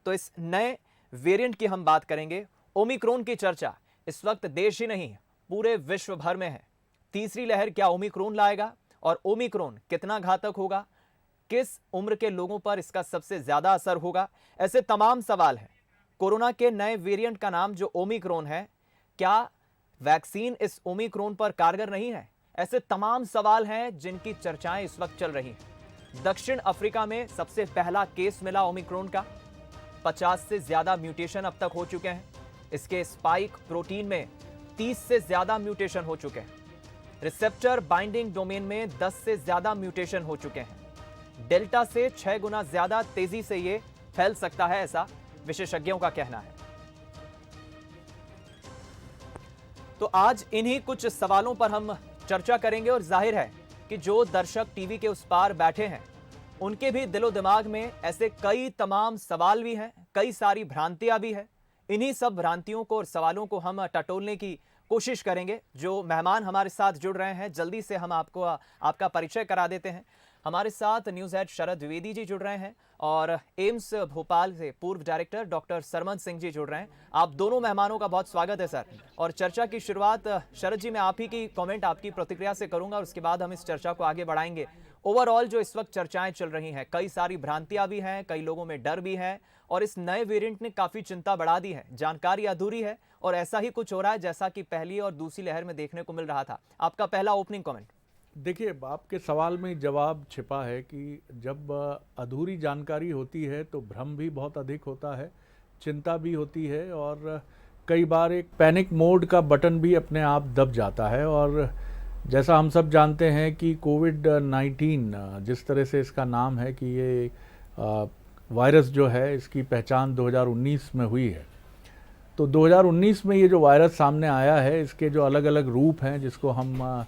तो इस नए वेरिएंट की हम बात करेंगे। ओमिक्रॉन की चर्चा इस वक्त देश ही नहीं पूरे विश्व भर में है। तीसरी लहर क्या ओमिक्रॉन लाएगा और ओमिक्रॉन कितना घातक होगा, किस उम्र के लोगों पर इसका सबसे ज्यादा असर होगा, ऐसे तमाम सवाल हैं। कोरोना के नए वेरिएंट का नाम जो ओमिक्रॉन है, क्या वैक्सीन इस ओमिक्रॉन पर कारगर नहीं है? ऐसे तमाम सवाल हैं जिनकी चर्चाएं इस वक्त चल रही हैं। दक्षिण अफ्रीका में सबसे पहला केस मिला ओमिक्रॉन का। 50 से ज्यादा म्यूटेशन अब तक हो चुके हैं। इसके स्पाइक प्रोटीन में 30 से ज्यादा म्यूटेशन हो चुके हैं। रिसेप्टर बाइंडिंग डोमेन में 10 से ज्यादा म्यूटेशन हो चुके हैं। डेल्टा से 6 गुना ज्यादा तेजी से यह फैल सकता है, ऐसा विशेषज्ञों का कहना है। तो आज इन्हीं कुछ सवालों पर हम चर्चा करेंगे और जाहिर है कि जो दर्शक टीवी के उस पार बैठे हैं उनके भी दिलो दिमाग में ऐसे कई तमाम सवाल भी हैं, कई सारी भ्रांतियां भी हैं। इन्हीं सब भ्रांतियों को और सवालों को हम टटोलने की कोशिश करेंगे। जो मेहमान हमारे साथ जुड़ रहे हैं, जल्दी से हम आपको आपका परिचय करा देते हैं। हमारे साथ न्यूज हेड शरद द्विवेदी जी जुड़ रहे हैं और एम्स भोपाल से पूर्व डायरेक्टर डॉक्टर सरमन सिंह जी जुड़ रहे हैं। आप दोनों मेहमानों का बहुत स्वागत है सर। और चर्चा की शुरुआत शरद जी मैं आप ही की कमेंट, आपकी प्रतिक्रिया से करूंगा और उसके बाद हम इस चर्चा को आगे बढ़ाएंगे। ओवरऑल जो इस वक्त चर्चाएं चल रही हैं, कई सारी भ्रांतियां भी हैं, कई लोगों में डर भी है और इस नए वेरिएंट ने काफी चिंता बढ़ा दी है। जानकारी अधूरी है और ऐसा ही कुछ हो रहा है जैसा कि पहली और दूसरी लहर में देखने को मिल रहा था। आपका पहला ओपनिंग कमेंट। देखिए, आपके सवाल में जवाब छिपा है कि जब अधूरी जानकारी होती है तो भ्रम भी बहुत अधिक होता है, चिंता भी होती है और कई बार एक पैनिक मोड का बटन भी अपने आप दब जाता है। और जैसा हम सब जानते हैं कि कोविड-19 जिस तरह से इसका नाम है कि ये वायरस जो है, इसकी पहचान 2019 में हुई है। तो 2019 में ये जो वायरस सामने आया है, इसके जो अलग अलग रूप हैं जिसको हम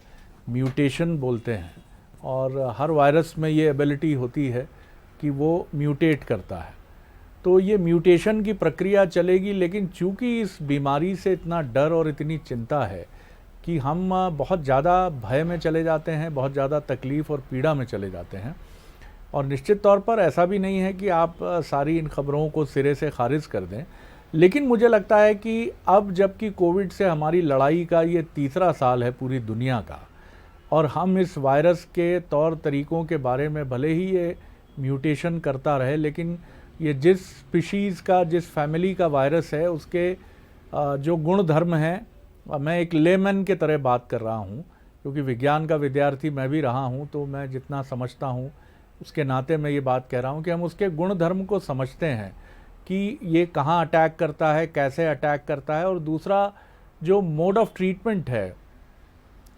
म्यूटेशन बोलते हैं, और हर वायरस में ये एबिलिटी होती है कि वो म्यूटेट करता है। तो ये म्यूटेशन की प्रक्रिया चलेगी, लेकिन चूंकि इस बीमारी से इतना डर और इतनी चिंता है कि हम बहुत ज़्यादा भय में चले जाते हैं, बहुत ज़्यादा तकलीफ़ और पीड़ा में चले जाते हैं। और निश्चित तौर पर ऐसा भी नहीं है कि आप सारी इन खबरों को सिरे से खारिज कर दें, लेकिन मुझे लगता है कि अब जबकि कोविड से हमारी लड़ाई का ये तीसरा साल है पूरी दुनिया का, और हम इस वायरस के तौर तरीक़ों के बारे में भले ही ये म्यूटेशन करता रहे, लेकिन ये जिस स्पीशीज़ का, जिस फैमिली का वायरस है, उसके जो गुण धर्म हैं, मैं एक लेमैन के तरह बात कर रहा हूँ क्योंकि विज्ञान का विद्यार्थी मैं भी रहा हूँ, तो मैं जितना समझता हूँ उसके नाते मैं ये बात कह रहा हूँ कि हम उसके गुण धर्म को समझते हैं कि ये कहाँ अटैक करता है, कैसे अटैक करता है। और दूसरा, जो मोड ऑफ ट्रीटमेंट है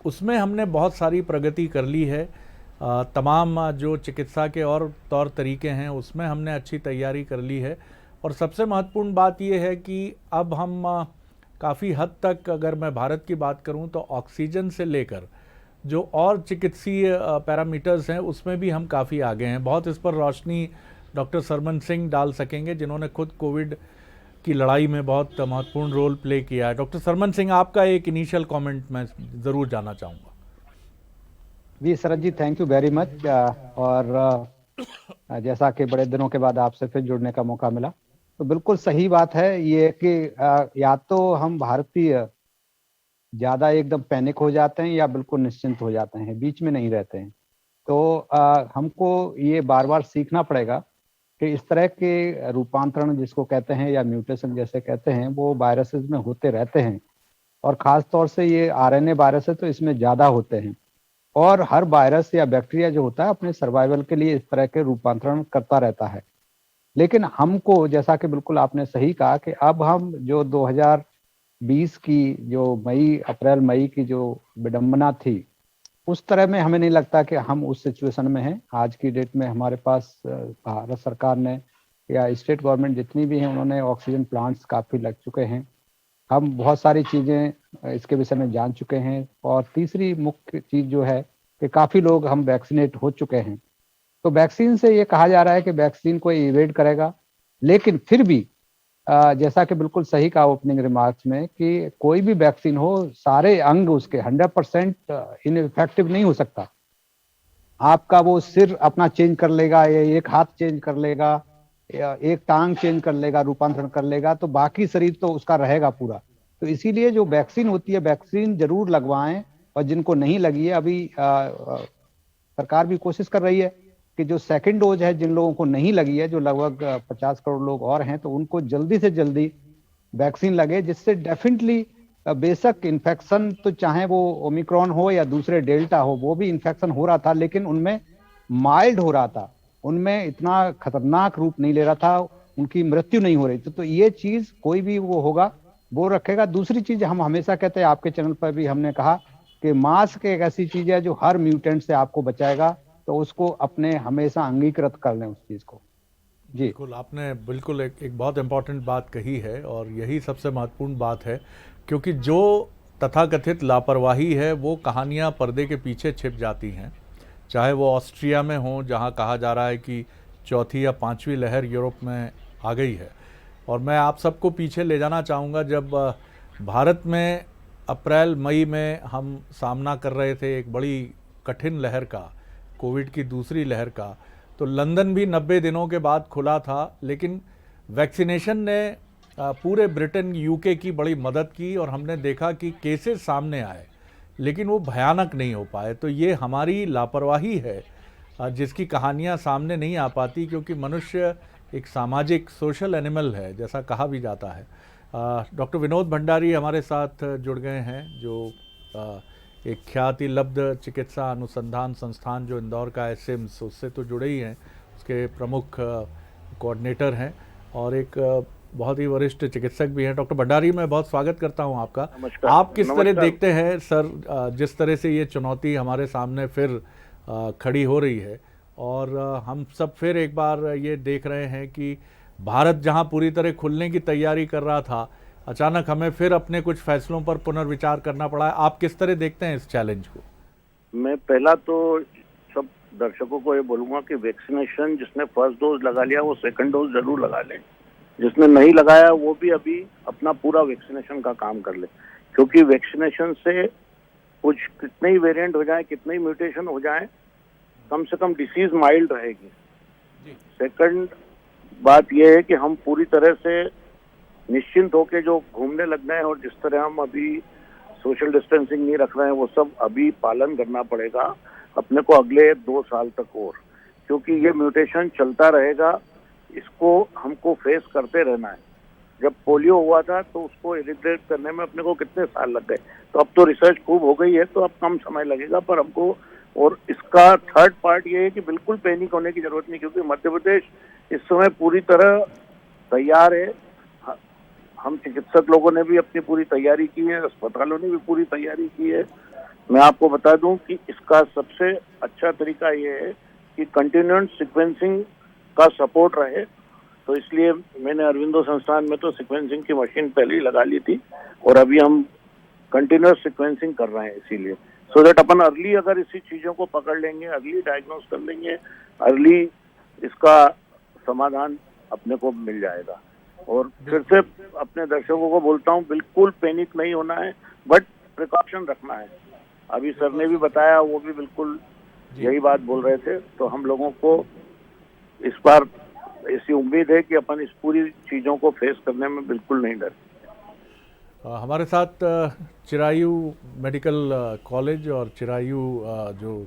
उसमें हमने बहुत सारी प्रगति कर ली है। तमाम जो चिकित्सा के और तौर तरीके हैं उसमें हमने अच्छी तैयारी कर ली है। और सबसे महत्वपूर्ण बात यह है कि अब हम काफ़ी हद तक, अगर मैं भारत की बात करूं, तो ऑक्सीजन से लेकर जो और चिकित्सीय पैरामीटर्स हैं उसमें भी हम काफ़ी आगे हैं। बहुत इस पर रोशनी डॉक्टर सरमन सिंह डाल सकेंगे, जिन्होंने खुद कोविड की लड़ाई में बहुत महत्वपूर्ण रोल प्ले किया है। डॉक्टर सरमन सिंह, आपका एक इनिशियल कमेंट मैं ज़रूर जानना चाहूँगा। जी शरद जी, थैंक यू वेरी मच। और जैसा कि बड़े दिनों के बाद आपसे फिर जुड़ने का मौका मिला, तो बिल्कुल सही बात है ये कि या तो हम भारतीय ज़्यादा एकदम पैनिक हो जाते हैं या बिल्कुल निश्चिंत हो जाते हैं, बीच में नहीं रहते हैं। तो हमको ये बार बार सीखना पड़ेगा कि इस तरह के रूपांतरण जिसको कहते हैं या म्यूटेशन जैसे कहते हैं, वो वायरसेस में होते रहते हैं। और ख़ास तौर से ये आरएनए वायरस है तो इसमें ज़्यादा होते हैं। और हर वायरस या बैक्टीरिया जो होता है अपने सर्वाइवल के लिए इस तरह के रूपांतरण करता रहता है। लेकिन हमको, जैसा कि बिल्कुल आपने सही कहा, कि अब हम जो 2020 की जो अप्रैल मई की जो विडंबना थी, उस तरह में हमें नहीं लगता कि हम उस सिचुएशन में हैं। आज की डेट में हमारे पास भारत सरकार ने या स्टेट गवर्नमेंट जितनी भी हैं, उन्होंने ऑक्सीजन प्लांट्स काफ़ी लग चुके हैं। हम बहुत सारी चीज़ें इसके विषय में जान चुके हैं। और तीसरी मुख्य चीज़ जो है कि काफ़ी लोग हम वैक्सीनेट हो चुके हैं। तो वैक्सीन से ये कहा जा रहा है कि वैक्सीन को इवेड करेगा, लेकिन फिर भी जैसा कि बिल्कुल सही कहा ओपनिंग रिमार्क्स में कि कोई भी वैक्सीन हो, सारे अंग उसके 100% इनइफेक्टिव नहीं हो सकता। आपका वो सिर अपना चेंज कर लेगा या एक हाथ चेंज कर लेगा एक टांग चेंज कर लेगा, रूपांतरण कर लेगा, तो बाकी शरीर तो उसका रहेगा पूरा। तो इसीलिए जो वैक्सीन होती है, वैक्सीन जरूर लगवाएं। और जिनको नहीं लगी है अभी, सरकार भी कोशिश कर रही है कि जो सेकंड डोज है, जिन लोगों को नहीं लगी है, जो लगभग 50 करोड़ लोग और हैं, तो उनको जल्दी से जल्दी वैक्सीन लगे, जिससे डेफिनेटली बेशक इन्फेक्शन तो चाहे वो ओमिक्रॉन हो या दूसरे डेल्टा हो, वो भी इन्फेक्शन हो रहा था, लेकिन उनमें माइल्ड हो रहा था, उनमें इतना खतरनाक रूप नहीं ले रहा था, उनकी मृत्यु नहीं हो रही थी। तो ये चीज कोई भी वो होगा वो रखेगा। दूसरी चीज हम हमेशा कहते हैं, आपके चैनल पर भी हमने कहा कि मास्क एक ऐसी चीज है जो हर म्यूटेंट से आपको बचाएगा, तो उसको अपने हमेशा अंगीकृत कर लें उस चीज को। जी बिल्कुल, आपने बिल्कुल एक बहुत इम्पॉर्टेंट बात कही है, और यही सबसे महत्वपूर्ण बात है, क्योंकि जो तथाकथित लापरवाही है वो कहानियाँ पर्दे के पीछे छिप जाती हैं। चाहे वो ऑस्ट्रिया में हो, जहाँ कहा जा रहा है कि चौथी या पांचवी लहर यूरोप में आ गई है। और मैं आप सबको पीछे ले जाना चाहूँगा, जब भारत में अप्रैल मई में हम सामना कर रहे थे एक बड़ी कठिन लहर का, कोविड की दूसरी लहर का, तो लंदन भी 90 दिनों के बाद खुला था, लेकिन वैक्सीनेशन ने पूरे ब्रिटेन यूके की बड़ी मदद की, और हमने देखा कि केसेस सामने आए लेकिन वो भयानक नहीं हो पाए। तो ये हमारी लापरवाही है जिसकी कहानियाँ सामने नहीं आ पाती, क्योंकि मनुष्य एक सामाजिक सोशल एनिमल है, जैसा कहा भी जाता है। डॉक्टर विनोद भंडारी हमारे साथ जुड़ गए हैं, जो एक ख्याति लब्ध चिकित्सा अनुसंधान संस्थान जो इंदौर का है, सिम्स, उससे तो जुड़े ही हैं, उसके प्रमुख कोऑर्डिनेटर हैं, और एक बहुत ही वरिष्ठ चिकित्सक भी हैं। डॉक्टर भंडारी, मैं बहुत स्वागत करता हूं आपका। आप किस तरह देखते हैं सर, जिस तरह से ये चुनौती हमारे सामने फिर खड़ी हो रही है, और हम सब फिर एक बार ये देख रहे हैं कि भारत जहां पूरी तरह खुलने की तैयारी कर रहा था, अचानक हमें फिर अपने कुछ फैसलों पर पुनर्विचार करना पड़ा है। आप किस तरह देखते हैं इस चैलेंज को? मैं पहला तो सब दर्शकों को ये बोलूंगा कि वैक्सीनेशन जिसने फर्स्ट डोज लगा लिया वो सेकंड डोज जरूर लगा ले, जिसने नहीं लगाया वो भी अभी अपना पूरा वैक्सीनेशन का काम कर ले, क्योंकि वैक्सीनेशन से कुछ कितने ही वेरिएंट हो जाए, कितने ही म्यूटेशन हो जाए, कम से कम डिसीज माइल्ड रहेगी। सेकंड बात यह है कि हम पूरी तरह से निश्चिंत होकर जो घूमने लग गए हैं, और जिस तरह हम अभी सोशल डिस्टेंसिंग नहीं रख रहे हैं, वो सब अभी पालन करना पड़ेगा अपने को अगले 2 साल तक, और क्योंकि ये म्यूटेशन चलता रहेगा, इसको हमको फेस करते रहना है। जब पोलियो हुआ था तो उसको एलिमिनेट करने में अपने को कितने साल लग गए, तो अब तो रिसर्च खूब हो गई है, तो अब कम समय लगेगा, पर हमको, और इसका थर्ड पार्ट ये है कि बिल्कुल पैनिक होने की जरूरत नहीं, क्योंकि मध्य प्रदेश इस समय पूरी तरह तैयार है। हम चिकित्सक लोगों ने भी अपनी पूरी तैयारी की है, अस्पतालों ने भी पूरी तैयारी की है। मैं आपको बता दूं कि इसका सबसे अच्छा तरीका ये है कि कंटिन्यूअस सीक्वेंसिंग का सपोर्ट रहे, तो इसलिए मैंने अरविंदो संस्थान में तो सीक्वेंसिंग की मशीन पहले ही लगा ली थी, और अभी हम कंटिन्यूअस सीक्वेंसिंग कर रहे हैं, इसीलिए सो दैट अपन अर्ली अगर इसी चीजों को पकड़ लेंगे, अर्ली डायग्नोस कर लेंगे, अर्ली इसका समाधान अपने को मिल जाएगा। और फिर से अपने दर्शकों को बोलता हूँ, बिल्कुल पैनिक नहीं होना है, बट प्रिकॉशन रखना है। अभी सर ने भी बताया, वो भी बिल्कुल यही बात बोल रहे थे, तो हम लोगों को इस बार ऐसी उम्मीद है कि अपन इस पूरी चीजों को फेस करने में बिल्कुल नहीं डर। हमारे साथ चिरायू मेडिकल कॉलेज और चिरायू जो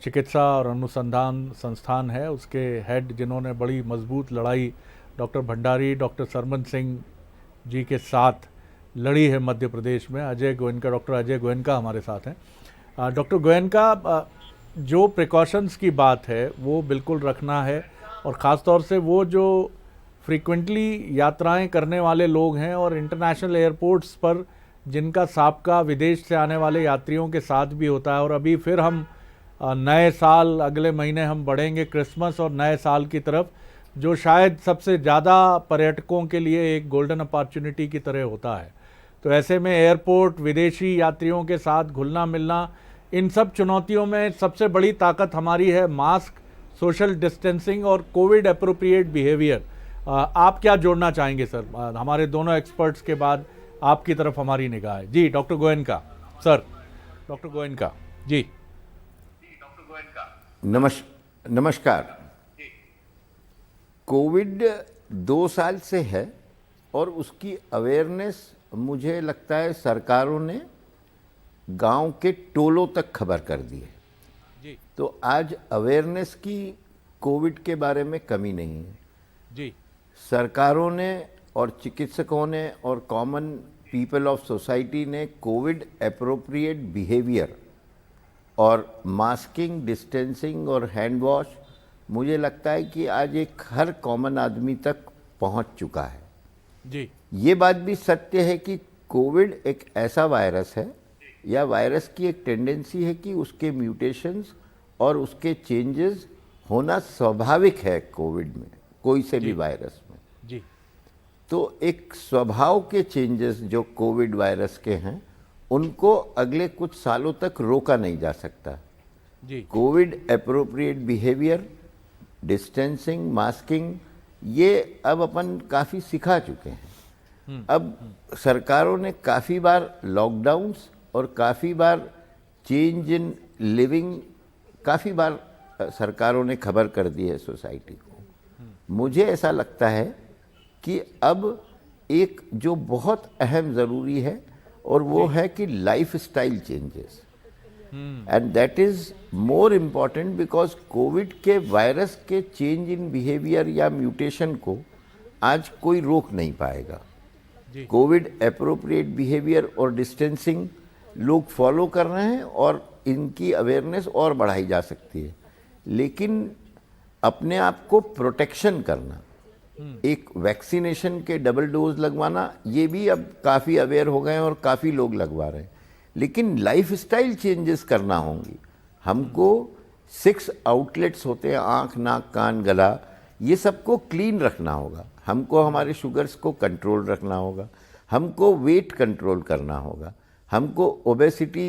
चिकित्सा और अनुसंधान संस्थान है, उसके हेड जिन्होंने बड़ी मजबूत लड़ाई डॉक्टर भंडारी, डॉक्टर सरमन सिंह जी के साथ लड़ी है मध्य प्रदेश में, अजय गोयनका, डॉक्टर अजय गोयनका हमारे साथ हैं। डॉक्टर गोयनका, जो प्रिकॉशंस की बात है वो बिल्कुल रखना है, और ख़ास तौर से वो जो फ्रीक्वेंटली यात्राएं करने वाले लोग हैं और इंटरनेशनल एयरपोर्ट्स पर जिनका साबका विदेश से आने वाले यात्रियों के साथ भी होता है, और अभी फिर हम नए साल, अगले महीने हम बढ़ेंगे क्रिसमस और नए साल की तरफ, जो शायद सबसे ज़्यादा पर्यटकों के लिए एक गोल्डन अपॉर्चुनिटी की तरह होता है। तो ऐसे में एयरपोर्ट, विदेशी यात्रियों के साथ घुलना मिलना, इन सब चुनौतियों में सबसे बड़ी ताकत हमारी है मास्क, सोशल डिस्टेंसिंग और कोविड एप्रोप्रिएट बिहेवियर। आप क्या जोड़ना चाहेंगे सर? हमारे दोनों एक्सपर्ट्स के बाद आपकी तरफ हमारी निगाह है। जी doctor Goenka sir. Doctor Goenka ji. नमस्कार। कोविड 2 साल से है और उसकी अवेयरनेस मुझे लगता है सरकारों ने गांव के टोलों तक खबर कर दी है जी तो आज अवेयरनेस की कोविड के बारे में कमी नहीं है। जी सरकारों ने और चिकित्सकों ने और कॉमन पीपल ऑफ सोसाइटी ने कोविड एप्रोप्रिएट बिहेवियर और मास्किंग, डिस्टेंसिंग और हैंड वॉश, मुझे लगता है कि आज एक हर कॉमन आदमी तक पहुंच चुका है। जी ये बात भी सत्य है कि कोविड एक ऐसा वायरस है या वायरस की एक टेंडेंसी है कि उसके म्यूटेशंस और उसके चेंजेस होना स्वाभाविक है कोविड में, कोई से भी वायरस में। जी तो एक स्वभाव के चेंजेस जो कोविड वायरस के हैं उनको अगले कुछ सालों तक रोका नहीं जा सकता। जी COVID appropriate behaviour, distancing, masking, ये अब अपन काफ़ी सिखा चुके हैं। अब सरकारों ने काफ़ी बार लॉकडाउन्स और काफ़ी बार चेंज इन लिविंग, काफ़ी बार सरकारों ने खबर कर दी है सोसाइटी को। मुझे ऐसा लगता है कि अब एक जो बहुत अहम ज़रूरी है और वो है कि life style changes, and that is more important because Covid के वायरस के चेंज इन बिहेवियर या म्यूटेशन को आज कोई रोक नहीं पाएगा। कोविड एप्रोप्रिएट बिहेवियर और डिस्टेंसिंग लोग फॉलो कर रहे हैं और इनकी अवेयरनेस और बढ़ाई जा सकती है, लेकिन अपने आप को प्रोटेक्शन करना, एक वैक्सीनेशन के डबल डोज लगवाना, ये भी अब काफ़ी अवेयर हो गए हैं और काफ़ी लोग लगवा रहे हैं, लेकिन लाइफस्टाइल चेंजेस करना होंगी। हमको 6 आउटलेट्स होते हैं, आँख, नाक, कान, गला, ये सबको क्लीन रखना होगा। हमको हमारे शुगर्स को कंट्रोल रखना होगा, हमको वेट कंट्रोल करना होगा, हमको ओबेसिटी,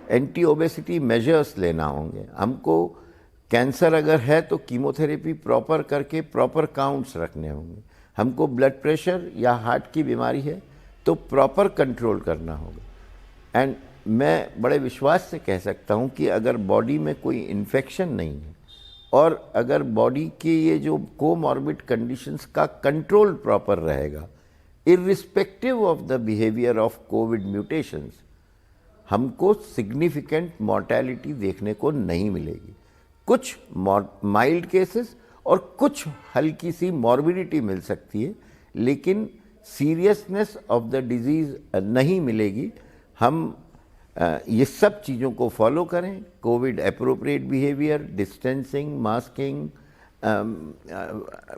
एंटी ओबेसिटी मेजर्स लेना होंगे, हमको कैंसर अगर है तो कीमोथेरेपी प्रॉपर करके प्रॉपर काउंट्स रखने होंगे, हमको ब्लड प्रेशर या हार्ट की बीमारी है तो प्रॉपर कंट्रोल करना होगा। एंड मैं बड़े विश्वास से कह सकता हूँ कि अगर बॉडी में कोई इन्फेक्शन नहीं है और अगर बॉडी के ये जो कोमॉर्बिड कंडीशंस का कंट्रोल प्रॉपर रहेगा, irrespective of the behaviour of Covid mutations, हमको सिग्निफिकेंट मॉर्टेलिटी देखने को नहीं मिलेगी। कुछ माइल्ड केसेस और कुछ हल्की सी मॉर्बिडिटी मिल सकती है, लेकिन सीरियसनेस ऑफ द डिजीज़ नहीं मिलेगी। हम ये सब चीज़ों को फॉलो करें, Covid appropriate behaviour, distancing, masking,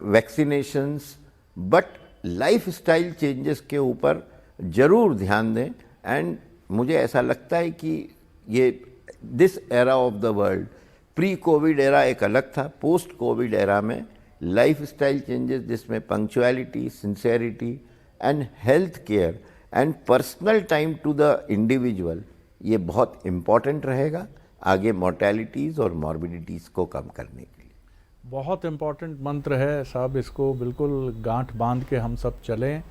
vaccinations, but lifestyle changes के ऊपर ज़रूर ध्यान दें। एंड मुझे ऐसा लगता है कि ये this era of the world, pre covid era एक अलग था, पोस्ट कोविड एरा में लाइफस्टाइल चेंजेस जिसमें punctuality, sincerity and health care and personal time to the individual, ये बहुत इम्पॉर्टेंट रहेगा आगे मॉर्टेलिटीज़ और मॉर्बिडिटीज़ को कम करने के लिए। बहुत इम्पॉर्टेंट मंत्र है साहब, इसको बिल्कुल गांठ बांध के हम सब चलें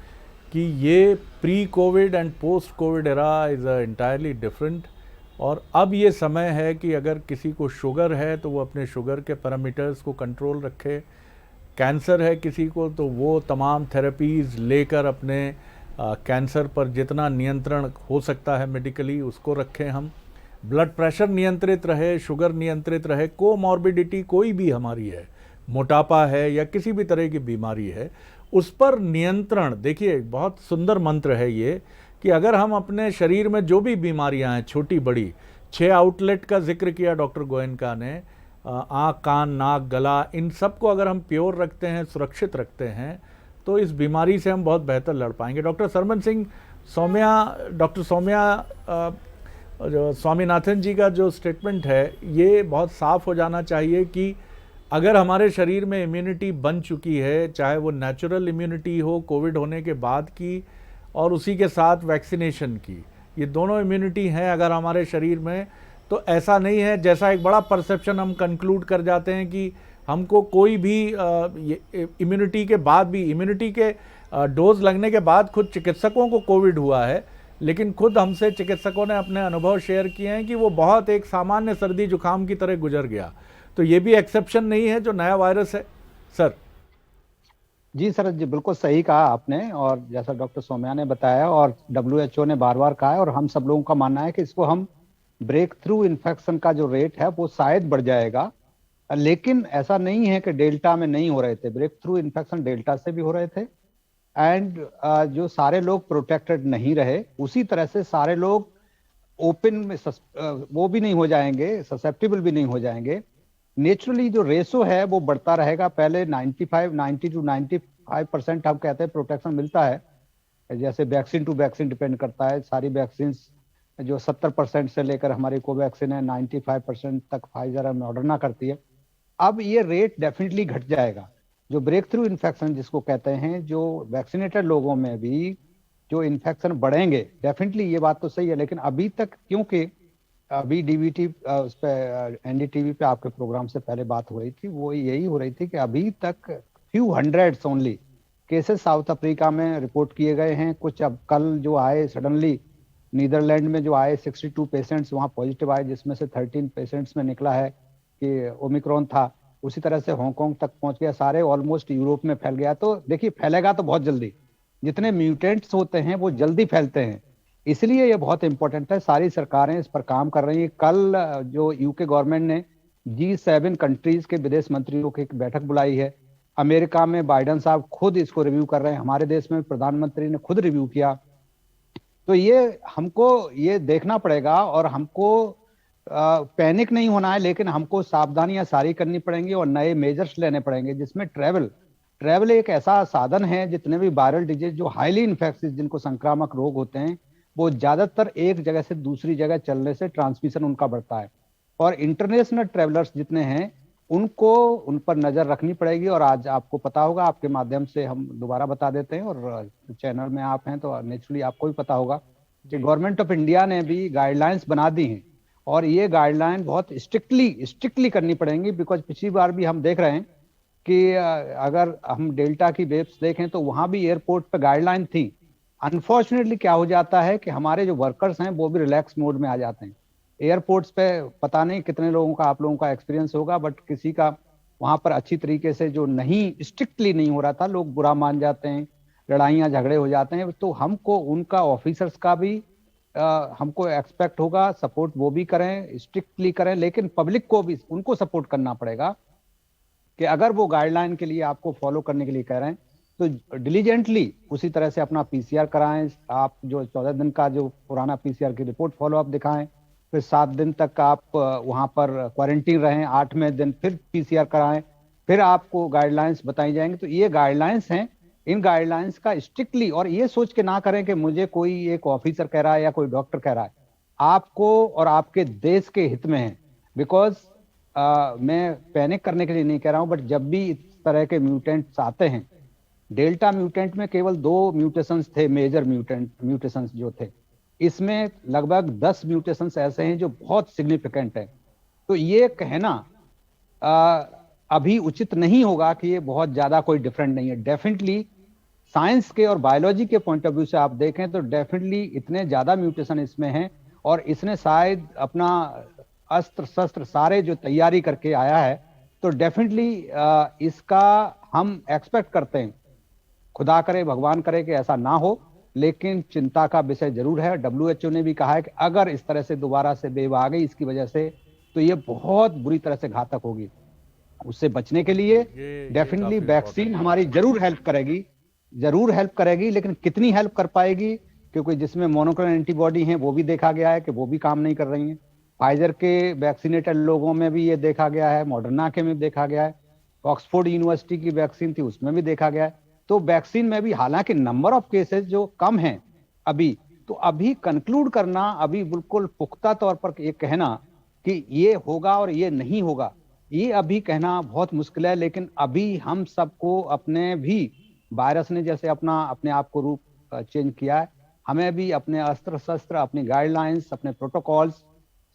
कि ये pre Covid and post covid era is a entirely different. और अब ये समय है कि अगर किसी को शुगर है तो वो अपने शुगर के पैरामीटर्स को कंट्रोल रखे, कैंसर है किसी को तो वो तमाम थेरेपीज़ लेकर अपने कैंसर पर जितना नियंत्रण हो सकता है मेडिकली उसको रखें हम। ब्लड प्रेशर नियंत्रित रहे, शुगर नियंत्रित रहे, कोमॉर्बिडिटी कोई भी हमारी है, मोटापा है या किसी भी तरह की बीमारी है, उस पर नियंत्रण। देखिए बहुत सुंदर मंत्र है ये कि अगर हम अपने शरीर में जो भी बीमारियां हैं छोटी बड़ी, 6 आउटलेट का जिक्र किया डॉक्टर गोयनका ने, आँख, कान, नाक, गला, इन सब को अगर हम प्योर रखते हैं, सुरक्षित रखते हैं, तो इस बीमारी से हम बहुत बेहतर लड़ पाएंगे। डॉक्टर सरमन सिंह, डॉक्टर सौम्या जो स्वामीनाथन जी का जो स्टेटमेंट है ये बहुत साफ हो जाना चाहिए कि अगर हमारे शरीर में इम्यूनिटी बन चुकी है, चाहे वो नेचुरल इम्यूनिटी हो कोविड होने के बाद की और उसी के साथ वैक्सीनेशन की, ये दोनों इम्यूनिटी हैं अगर हमारे शरीर में, तो ऐसा नहीं है जैसा एक बड़ा परसेप्शन हम कंक्लूड कर जाते हैं कि हमको कोई भी इम्यूनिटी के बाद भी, इम्यूनिटी के डोज लगने के बाद खुद चिकित्सकों को कोविड हुआ है, लेकिन खुद हमसे चिकित्सकों ने अपने अनुभव शेयर किए हैं कि वो बहुत एक सामान्य सर्दी जुकाम की तरह गुजर गया। तो ये भी एक्सेप्शन नहीं है जो नया वायरस है सर। जी शरद जी, बिल्कुल सही कहा आपने। और जैसा डॉक्टर सोम्या ने बताया और WHO ने बार बार कहा है, और हम सब लोगों का मानना है कि इसको हम ब्रेक थ्रू इन्फेक्शन का जो रेट है वो शायद बढ़ जाएगा। लेकिन ऐसा नहीं है कि डेल्टा में नहीं हो रहे थे, ब्रेक थ्रू इन्फेक्शन डेल्टा से भी हो रहे थे। एंड जो सारे लोग प्रोटेक्टेड नहीं रहे, उसी तरह से सारे लोग ओपन में वो भी नहीं हो जाएंगे, ससेप्टेबल भी नहीं हो जाएंगे। नेचुरली जो रेशो है वो बढ़ता रहेगा। पहले 90 टू 95% हम कहते हैं प्रोटेक्शन मिलता है, जैसे वैक्सीन टू वैक्सीन डिपेंड करता है। सारी वैक्सीन जो 70% से लेकर हमारी कोवैक्सीन है, 95% तक फाइजर और मॉडर्ना करती है। अब ये रेट डेफिनेटली घट जाएगा। जो ब्रेक थ्रू इन्फेक्शन जिसको कहते हैं, जो वैक्सीनेटेड लोगों में भी जो इन्फेक्शन बढ़ेंगे, डेफिनेटली ये बात तो सही है। लेकिन अभी तक, क्योंकि अभी डीवीटी उस पर एनडीटीवी पे आपके प्रोग्राम से पहले बात हो रही थी, वो यही हो रही थी कि अभी तक few hundreds only cases south Africa में रिपोर्ट किए गए हैं। कुछ अब कल जो आए सडनली, नीदरलैंड में जो आए 62 पेशेंट्स वहाँ पॉजिटिव आए, जिसमें से 13 पेशेंट्स में निकला है कि ओमिक्रॉन था। उसी तरह से हांगकांग तक पहुंच गया, सारे ऑलमोस्ट यूरोप में फैल गया। तो देखिए, फैलेगा तो बहुत जल्दी। जितने म्यूटेंट्स होते हैं वो जल्दी फैलते हैं, इसलिए ये बहुत इंपॉर्टेंट है। सारी सरकारें इस पर काम कर रही हैं। कल जो यूके गवर्नमेंट ने G7 कंट्रीज के विदेश मंत्रियों की एक बैठक बुलाई है। अमेरिका में बाइडन साहब खुद इसको रिव्यू कर रहे हैं, हमारे देश में प्रधानमंत्री ने खुद रिव्यू किया। तो ये हमको ये देखना पड़ेगा, और हमको पैनिक नहीं होना है, लेकिन हमको सावधानियां सारी करनी पड़ेंगी और नए मेजर्स लेने पड़ेंगे, जिसमें ट्रैवल एक ऐसा साधन है। जितने भी वायरल डिजीज जो हाईली इन्फेक्शियस, जिनको संक्रामक रोग होते हैं, वो ज्यादातर एक जगह से दूसरी जगह चलने से ट्रांसमिशन उनका बढ़ता है। और इंटरनेशनल ट्रैवलर्स जितने हैं, उनको उन पर नजर रखनी पड़ेगी। और आज आपको पता होगा, आपके माध्यम से हम दोबारा बता देते हैं, और चैनल में आप हैं तो नेचुरली आपको भी पता होगा कि गवर्नमेंट ऑफ इंडिया ने भी गाइडलाइंस बना दी हैं। और ये गाइडलाइन बहुत स्ट्रिक्टली करनी पड़ेंगी, बिकॉज पिछली बार भी हम देख रहे हैं कि अगर हम डेल्टा की वेव्स देखें तो वहां भी एयरपोर्ट पे गाइडलाइन थी। अनफॉर्चुनेटली क्या हो जाता है कि हमारे जो वर्कर्स हैं वो भी रिलैक्स मोड में आ जाते हैं एयरपोर्ट्स पे। पता नहीं कितने लोगों का, आप लोगों का एक्सपीरियंस होगा, बट किसी का वहां पर अच्छी तरीके से जो नहीं, स्ट्रिक्टली नहीं हो रहा था, लोग बुरा मान जाते हैं, लड़ाइयाँ झगड़े हो जाते हैं। तो हमको उनका, ऑफिसर्स का भी हमको एक्सपेक्ट होगा, सपोर्ट वो भी करें, स्ट्रिक्टली करें, लेकिन पब्लिक को भी उनको सपोर्ट करना पड़ेगा कि अगर वो गाइडलाइन के लिए आपको फॉलो करने के लिए कह रहे हैं तो डिलीजेंटली उसी तरह से अपना PCR कराएं। आप जो 14 दिन का जो पुराना PCR की रिपोर्ट फॉलो अप दिखाएं, फिर 7 दिन तक आप वहां पर क्वारंटीन रहें, 8वें दिन फिर PCR कराएं, फिर आपको गाइडलाइंस बताई जाएंगी। तो ये गाइडलाइंस हैं, इन गाइडलाइंस का स्ट्रिक्टली, और ये सोच के ना करें कि मुझे कोई एक ऑफिसर कह रहा है या कोई डॉक्टर कह रहा है, आपको और आपके देश के हित में है। बिकॉज मैं पैनिक करने के लिए नहीं कह रहा हूं, बट जब भी इस तरह के म्यूटेंट्स आते हैं, डेल्टा म्यूटेंट में केवल 2 म्यूटेशंस थे, मेजर म्यूटेशंस जो थे, इसमें लगभग 10 म्यूटेशंस ऐसे हैं जो बहुत सिग्निफिकेंट है। तो ये कहना अभी उचित नहीं होगा कि ये बहुत ज्यादा कोई डिफरेंट नहीं है। डेफिनेटली साइंस के और बायोलॉजी के पॉइंट ऑफ व्यू से आप देखें तो डेफिनेटली इतने ज्यादा म्यूटेशन इसमें हैं, और इसने शायद अपना अस्त्र शस्त्र सारे जो तैयारी करके आया है। तो डेफिनेटली इसका हम एक्सपेक्ट करते हैं, खुदा करे, भगवान करे कि ऐसा ना हो, लेकिन चिंता का विषय जरूर है। WHO ने भी कहा है कि अगर इस तरह से दोबारा से वेव आ गई इसकी वजह से, तो ये बहुत बुरी तरह से घातक होगी। उससे बचने के लिए डेफिनेटली वैक्सीन हमारी जरूर हेल्प करेगी, लेकिन कितनी हेल्प कर पाएगी, क्योंकि जिसमें मोनोक्लोनल एंटीबॉडी हैं वो भी देखा गया है कि वो भी काम नहीं कर रही हैं। फाइजर के वैक्सीनेटेड लोगों में भी ये देखा गया है, मॉडर्ना के में देखा गया है, ऑक्सफोर्ड यूनिवर्सिटी की वैक्सीन थी उसमें भी देखा गया है। तो वैक्सीन में भी हालांकि नंबर ऑफ केसेस जो कम हैं अभी, तो अभी कंक्लूड करना, अभी बिल्कुल पुख्ता तौर पर ये कहना कि ये होगा और ये नहीं होगा, ये अभी कहना बहुत मुश्किल है। लेकिन अभी हम सबको अपने भी, वायरस ने जैसे अपने आप को रूप चेंज किया है, हमें भी अपने अस्त्र शस्त्र, अपनी गाइडलाइंस, अपने प्रोटोकॉल्स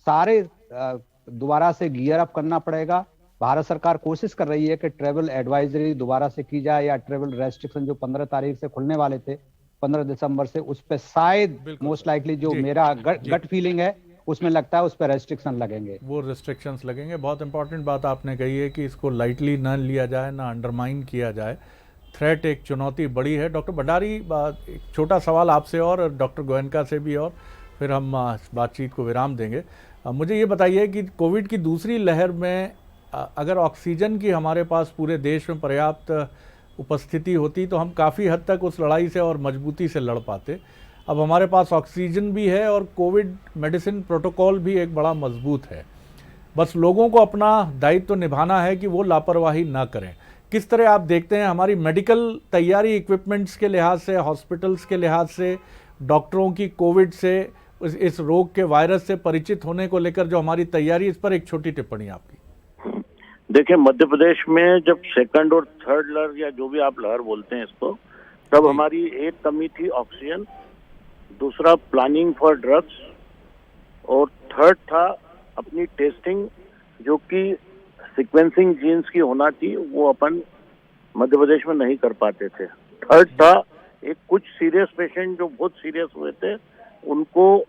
सारे दोबारा से गियर अप करना पड़ेगा। भारत सरकार कोशिश कर रही है कि ट्रेवल एडवाइजरी दोबारा से की जाए, या ट्रेवल रेस्ट्रिक्शन जो 15 तारीख से खुलने वाले थे, 15 दिसंबर से, उस पर शायद मोस्ट लाइकली, जो मेरा गट फीलिंग है, उसमें लगता है उस पर रेस्ट्रिक्शन लगेंगे, वो रेस्ट्रिक्शंस लगेंगे। बहुत इंपॉर्टेंट बात आपने कही है कि इसको लाइटली ना लिया जाए, ना अंडरमाइन किया जाए। थ्रेट, एक चुनौती बड़ी है। डॉक्टर भंडारी, एक छोटा सवाल आपसे और डॉक्टर गोयनका से भी, और फिर हम बातचीत को विराम देंगे। मुझे ये बताइए कि कोविड की दूसरी लहर में अगर ऑक्सीजन की हमारे पास पूरे देश में पर्याप्त उपस्थिति होती तो हम काफ़ी हद तक उस लड़ाई से और मजबूती से लड़ पाते। अब हमारे पास ऑक्सीजन भी है और कोविड मेडिसिन प्रोटोकॉल भी एक बड़ा मजबूत है। बस लोगों को अपना दायित्व तो निभाना है कि वो लापरवाही ना करें। किस तरह आप देखते हैं हमारी मेडिकल तैयारी, इक्विपमेंट्स के लिहाज से, हॉस्पिटल्स के लिहाज से, डॉक्टरों की कोविड से, इस रोग के वायरस से परिचित होने को लेकर जो हमारी तैयारी, इस पर एक छोटी टिप्पणी आपकी। देखिए, मध्य प्रदेश में जब सेकंड और थर्ड लहर या जो भी आप लहर बोलते हैं इसको, तब हमारी एक कमी थी ऑक्सीजन, दूसरा प्लानिंग फॉर ड्रग्स, और थर्ड था अपनी टेस्टिंग, जो कि सीक्वेंसिंग जीन्स की होना थी, वो अपन मध्य प्रदेश में नहीं कर पाते थे। थर्ड था एक कुछ सीरियस पेशेंट जो बहुत सीरियस हुए थे, उनको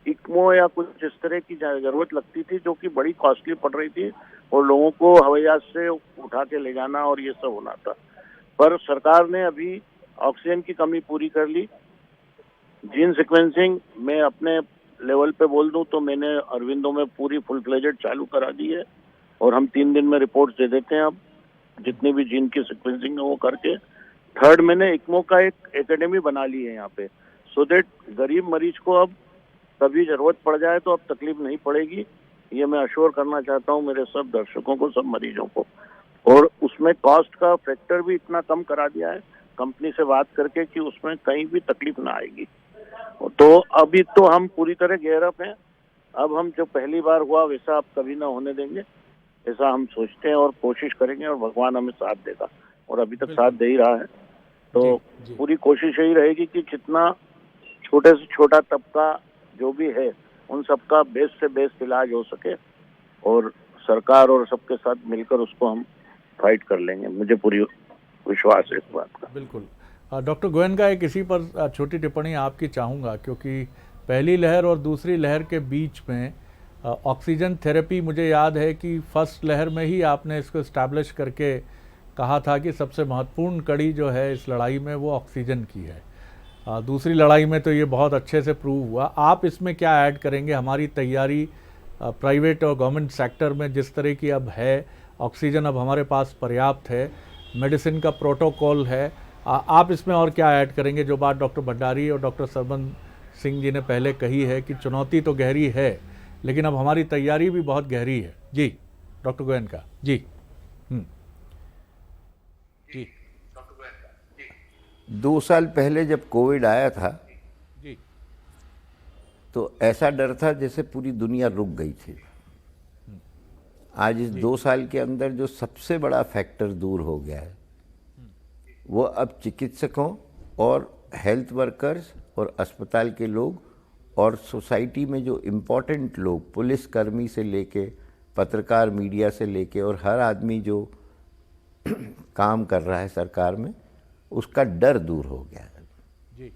इक्मो या कुछ इस तरह की जरूरत लगती थी, जो कि बड़ी कॉस्टली पड़ रही थी, और लोगों को हवाई जहाज से उठा के ले जाना और ये सब होना था। पर सरकार ने अभी ऑक्सीजन की कमी पूरी कर ली। जीन सीक्वेंसिंग में अपने लेवल पे बोल दूं तो मैंने अरविंदो में पूरी फुल फ्लेजेड चालू करा दी है, और हम 3 दिन में रिपोर्ट्स दे देते हैं अब, जितनी भी जीन की सीक्वेंसिंग है वो करके। थर्ड, मैंने इक्मो का एक एकेडमी बना ली है यहाँ पे, सो दैट गरीब मरीज को अब कभी जरूरत पड़ जाए तो अब तकलीफ नहीं पड़ेगी। ये मैं अश्योर करना चाहता हूँ मेरे सब दर्शकों को, सब मरीजों को। और उसमें कॉस्ट का फैक्टर भी इतना कम करा दिया है कंपनी से बात करके कि उसमें कहीं भी तकलीफ ना आएगी। तो अभी तो हम पूरी तरह गेयर अप हैं। अब हम जो पहली बार हुआ वैसा अब कभी ना होने देंगे, ऐसा हम सोचते हैं और कोशिश करेंगे, और भगवान हमें साथ देगा, और अभी तक साथ दे ही रहा है। तो पूरी कोशिश यही रहेगी कि जितना छोटे से छोटा तबका जो भी है उन सबका बेस्ट से बेस्ट इलाज हो सके, और सरकार और सबके साथ मिलकर उसको हम फाइट कर लेंगे। मुझे पूरी विश्वास है इस बात का। बिल्कुल। डॉक्टर गोयनका, एक इसी पर छोटी टिप्पणी आपकी चाहूँगा, क्योंकि पहली लहर और दूसरी लहर के बीच में ऑक्सीजन थेरेपी, मुझे याद है कि फर्स्ट लहर में ही आपने इसको इस्टेब्लिश करके कहा था कि सबसे महत्वपूर्ण कड़ी जो है इस लड़ाई में वो ऑक्सीजन की है। दूसरी लड़ाई में तो ये बहुत अच्छे से प्रूव हुआ। आप इसमें क्या ऐड करेंगे? हमारी तैयारी प्राइवेट और गवर्नमेंट सेक्टर में जिस तरह की अब है, ऑक्सीजन अब हमारे पास पर्याप्त है, मेडिसिन का प्रोटोकॉल है, आप इसमें और क्या ऐड करेंगे? जो बात डॉक्टर भंडारी और डॉक्टर सरबन सिंह जी ने पहले कही है कि चुनौती तो गहरी है, लेकिन अब हमारी तैयारी भी बहुत गहरी है। जी डॉक्टर गोयनका जी। जी 2 साल पहले जब कोविड आया था जी, तो ऐसा डर था जैसे पूरी दुनिया रुक गई थी। आज इस 2 साल के अंदर जो सबसे बड़ा फैक्टर दूर हो गया है, वो अब चिकित्सकों और हेल्थ वर्कर्स और अस्पताल के लोग और सोसाइटी में जो इम्पोर्टेंट लोग, पुलिसकर्मी से लेके पत्रकार, मीडिया से लेके, और हर आदमी जो काम कर रहा है सरकार में, उसका डर दूर हो गया है। जी।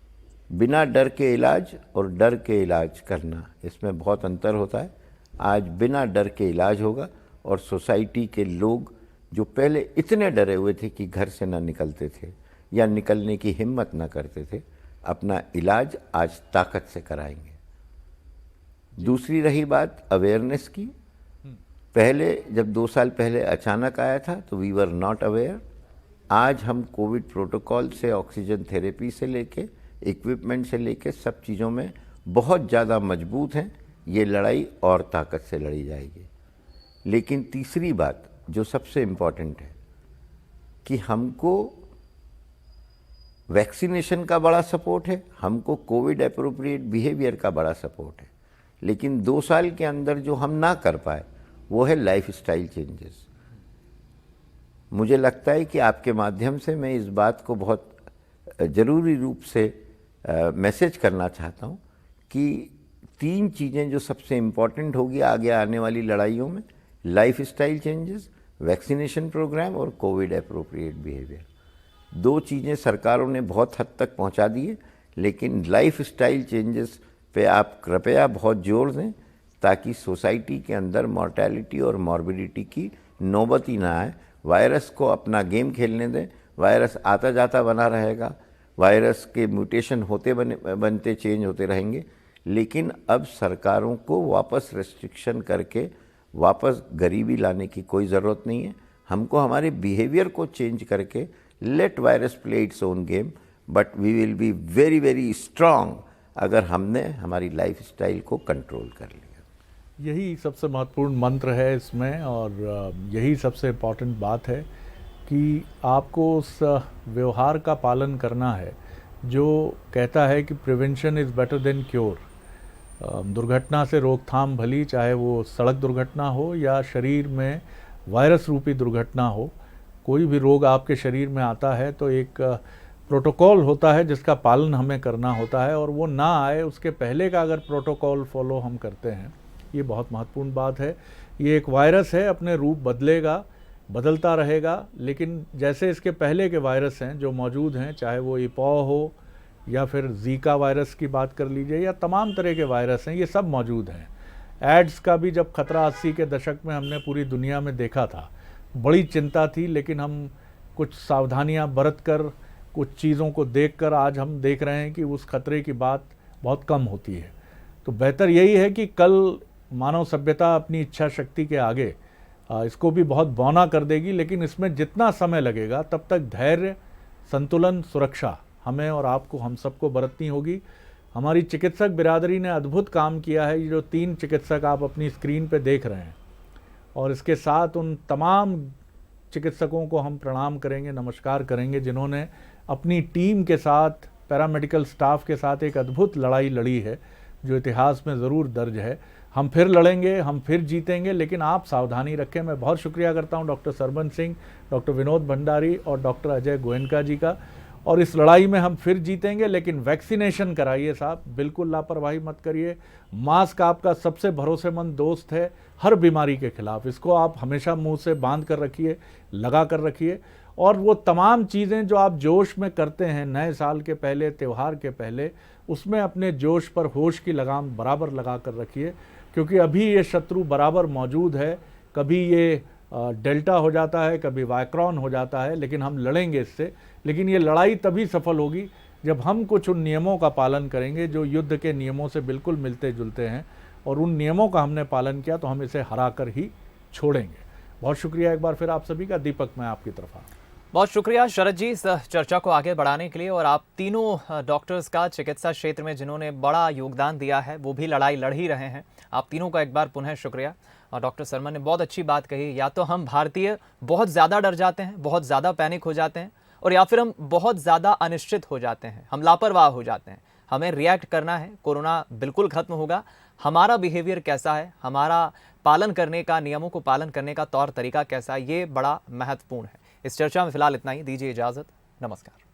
बिना डर के इलाज और डर के इलाज करना, इसमें बहुत अंतर होता है। आज बिना डर के इलाज होगा, और सोसाइटी के लोग जो पहले इतने डरे हुए थे कि घर से ना निकलते थे या निकलने की हिम्मत ना करते थे, अपना इलाज आज ताकत से कराएंगे। दूसरी रही बात अवेयरनेस की, पहले जब 2 साल पहले अचानक आया था तो वी वर नॉट अवेयर। आज हम कोविड प्रोटोकॉल से, ऑक्सीजन थेरेपी से लेके, इक्विपमेंट से लेके, सब चीज़ों में बहुत ज़्यादा मजबूत हैं। ये लड़ाई और ताकत से लड़ी जाएगी। लेकिन तीसरी बात जो सबसे इम्पॉर्टेंट है कि हमको वैक्सीनेशन का बड़ा सपोर्ट है, हमको कोविड एप्रोप्रिएट बिहेवियर का बड़ा सपोर्ट है, लेकिन 2 साल के अंदर जो हम ना कर पाए वो है लाइफस्टाइल चेंजेस। मुझे लगता है कि आपके माध्यम से मैं इस बात को बहुत ज़रूरी रूप से मैसेज करना चाहता हूँ कि 3 चीज़ें जो सबसे इम्पॉर्टेंट होगी आगे आने वाली लड़ाइयों में, लाइफस्टाइल चेंजेस, वैक्सीनेशन प्रोग्राम और कोविड एप्रोप्रिएट बिहेवियर। 2 चीज़ें सरकारों ने बहुत हद तक पहुंचा दी है, लेकिन लाइफस्टाइल चेंजेस पे आप कृपया बहुत जोर दें, ताकि सोसाइटी के अंदर मॉर्टेलिटी और मॉर्बिडिटी की नौबत ही ना आए। वायरस को अपना गेम खेलने दें, वायरस आता जाता बना रहेगा, वायरस के म्यूटेशन होते बनते चेंज होते रहेंगे, लेकिन अब सरकारों को वापस रेस्ट्रिक्शन करके वापस गरीबी लाने की कोई ज़रूरत नहीं है। हमको हमारे बिहेवियर को चेंज करके let virus play its own game, but we will be very very strong अगर हमने हमारी लाइफ स्टाइल को कंट्रोल कर लिया। यही सबसे महत्वपूर्ण मंत्र है इसमें, और यही सबसे इम्पॉर्टेंट बात है कि आपको उस व्यवहार का पालन करना है जो कहता है कि prevention is better than cure. दुर्घटना से रोकथाम भली, चाहे वो सड़क दुर्घटना हो या शरीर में वायरस रूपी दुर्घटना हो, कोई भी रोग आपके शरीर में आता है तो एक प्रोटोकॉल होता है जिसका पालन हमें करना होता है, और वो ना आए उसके पहले का अगर प्रोटोकॉल फॉलो हम करते हैं, ये बहुत महत्वपूर्ण बात है। ये एक वायरस है, अपने रूप बदलेगा, बदलता रहेगा, लेकिन जैसे इसके पहले के वायरस हैं जो मौजूद हैं, चाहे वो इपॉ हो या फिर जीका वायरस की बात कर लीजिए, या तमाम तरह के वायरस हैं, ये सब मौजूद हैं। एड्स का भी जब खतरा 80 के दशक में हमने पूरी दुनिया में देखा था, बड़ी चिंता थी, लेकिन हम कुछ सावधानियां बरत कर, कुछ चीज़ों को देखकर आज हम देख रहे हैं कि उस खतरे की बात बहुत कम होती है। तो बेहतर यही है कि कल मानव सभ्यता अपनी इच्छा शक्ति के आगे इसको भी बहुत बौना कर देगी, लेकिन इसमें जितना समय लगेगा तब तक धैर्य, संतुलन, सुरक्षा हमें और आपको, हम सबको बरतनी होगी। हमारी चिकित्सक बिरादरी ने अद्भुत काम किया है। ये जो 3 चिकित्सक आप अपनी स्क्रीन पे देख रहे हैं, और इसके साथ उन तमाम चिकित्सकों को हम प्रणाम करेंगे, नमस्कार करेंगे, जिन्होंने अपनी टीम के साथ, पैरामेडिकल स्टाफ के साथ एक अद्भुत लड़ाई लड़ी है जो इतिहास में ज़रूर दर्ज है। हम फिर लड़ेंगे, हम फिर जीतेंगे, लेकिन आप सावधानी रखें। मैं बहुत शुक्रिया करता हूं डॉक्टर सरमन सिंह, डॉक्टर विनोद भंडारी और डॉक्टर अजय गोयनका जी का। और इस लड़ाई में हम फिर जीतेंगे, लेकिन वैक्सीनेशन कराइए साहब, बिल्कुल लापरवाही मत करिए। मास्क आपका सबसे भरोसेमंद दोस्त है हर बीमारी के खिलाफ, इसको आप हमेशा मुंह से बांध कर रखिए, लगा कर रखिए। और वो तमाम चीज़ें जो आप जोश में करते हैं नए साल के पहले, त्यौहार के पहले, उसमें अपने जोश पर होश की लगाम बराबर लगा कर रखिए, क्योंकि अभी ये शत्रु बराबर मौजूद है। कभी ये डेल्टा हो जाता है, कभी वाइक्रॉन हो जाता है, लेकिन हम लड़ेंगे इससे। लेकिन ये लड़ाई तभी सफल होगी जब हम कुछ उन नियमों का पालन करेंगे जो युद्ध के नियमों से बिल्कुल मिलते जुलते हैं, और उन नियमों का हमने पालन किया तो हम इसे हरा कर ही छोड़ेंगे। बहुत शुक्रिया एक बार फिर आप सभी का। दीपक, मैं आपकी तरफ आ। बहुत शुक्रिया शरद जी इस चर्चा को आगे बढ़ाने के लिए, और आप तीनों डॉक्टर्स का चिकित्सा क्षेत्र में जिन्होंने बड़ा योगदान दिया है, वो भी लड़ाई लड़ ही रहे हैं। आप तीनों का एक बार पुनः शुक्रिया। और डॉक्टर सरमन ने बहुत अच्छी बात कही, या तो हम भारतीय बहुत ज़्यादा डर जाते हैं, बहुत ज़्यादा पैनिक हो जाते हैं, और या फिर हम बहुत ज़्यादा अनिश्चित हो जाते हैं, हम लापरवाह हो जाते हैं। हमें रिएक्ट करना है, कोरोना बिल्कुल खत्म होगा। हमारा बिहेवियर कैसा है, हमारा पालन करने का, नियमों को पालन करने का तौर तरीका कैसा है, ये बड़ा महत्वपूर्ण है। इस चर्चा में फिलहाल इतना ही। दीजिए इजाज़त, नमस्कार।